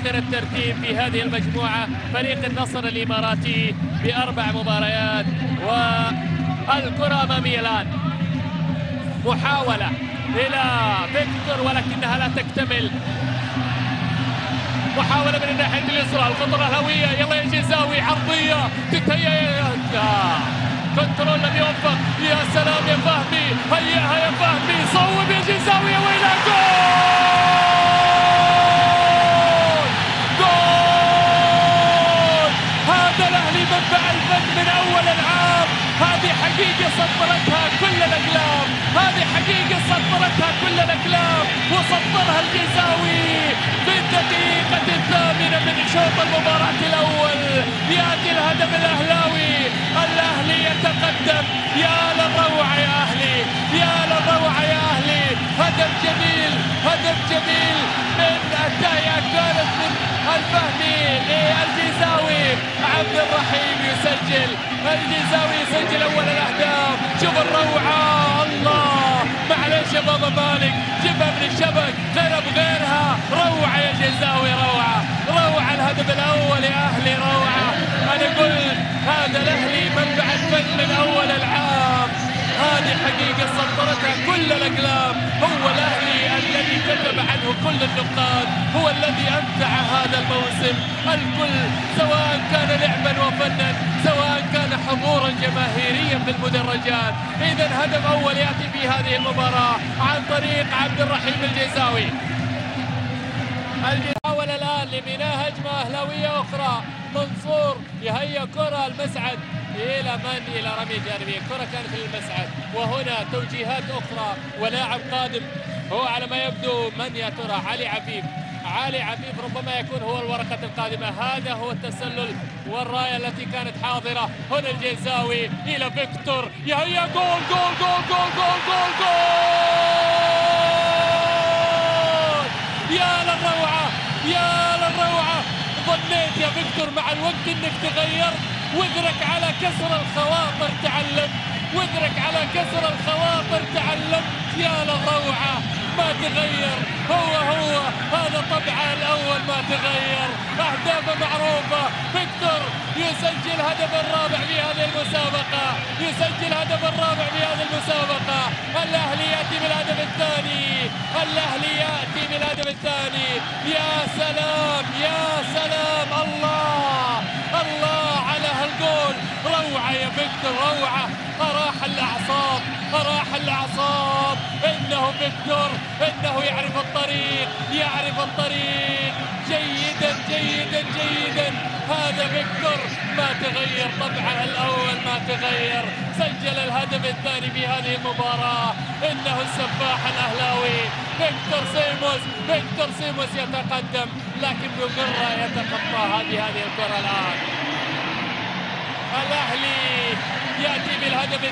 متصدر الترتيب في هذه المجموعة فريق النصر الإماراتي ب4 مباريات. والكرة أمامية الآن، محاولة إلى فيكتور ولكنها لا تكتمل. محاولة من الناحية اليسرى، الخطرة الهوية، يلا يا جزاوي، عرضية تتهيأ، كنترول لم يوفق. يا سلام يا فهمي، هيئها يا فهمي، صوب يا جزاوي، وإلى جول! جول! هذا الأهلي منبع الفن من أول العام. هذه حقيقة سطرتها كل الأقلام، هذه حقيقة سطرتها كل الأقلام، وسطرها الجزاوي في الدقيقة الثامنة من شوط المباراة الأول. يأتي الهدف الأهلاوي، الأهلي يتقدم. يا للروعة يا أهلي، يا للروعة يا أهلي. هدف جميل، هدف جميل من الدقيقة كانت من الفهمي للجزاوي. عبد الرحيم يسجل، الجزاوي يسجل أول الأهداف. شوف الروعة، الله، معلش يا بابا مالك، جيبها من الشبك، غيرها بغيرها. روعة يا جزاوي، روعة، روعة. الهدف الأول يا أهلي روعة. أنا قلت هذا الأهلي منبع الفن من أول العام. هذه حقيقة سطرتها كل الأقلام. هو الأهلي الذي كتب عنه كل النقاد، هو الذي أمتع هذا الموسم الكل، سواء كان لعبا وفنا، سواء كان حضورا جماهيريا في المدرجات. إذا هدف أول يأتي في هذه المباراة عن طريق عبد الرحيم الجزاوي. الحاول الآن لبناء هجمة أهلاوية أخرى. منصور يهيئ كرة المسعد إلى من؟ إلى رمي جانبية. الكرة كانت للمسعد، وهنا توجيهات أخرى ولاعب قادم. هو على ما يبدو من يا ترى؟ علي عفيف. علي عفيف ربما يكون هو الورقة القادمة. هذا هو التسلل والراية التي كانت حاضرة. هنا الجزاوي إلى فيكتور، يهيئ جول جول جول جول جول جول جول! يا للروعة، يا للروعة. ظنيت يا فيكتور مع الوقت انك تغيرت، وادرك على كسر الخواطر تعلم، وادرك على كسر الخواطر تعلم. يا للروعة، ما تغير، هو هذا طبعه الأول ما تغير. أهدافه معروفة. فيكتور يسجل هدف الرابع في هذه المسابقة، يسجل هدف الرابع في هذه المسابقة. الأهلي يأتي بالهدف الثاني، الأهلي يأتي بالهدف الثاني. يا سلام يا سلام، الله الله على هالجول. روعة يا فيكتور، روعة. أراح الأعصاب، أراح الأعصاب. إنه فيكتور، إنه يعرف الطريق، يعرف الطريق جيدا جيدا جيدا. هذا فيكتور ما تغير، طبعه الأول ما تغير. سجل الهدف الثاني في هذه المباراة. إنه السفاح الأهلاوي فيكتور سيموس. فيكتور سيموس يتقدم، لكن بقرة يتخطى هذه الكرة الآن. الأهلي يأتي بالهدف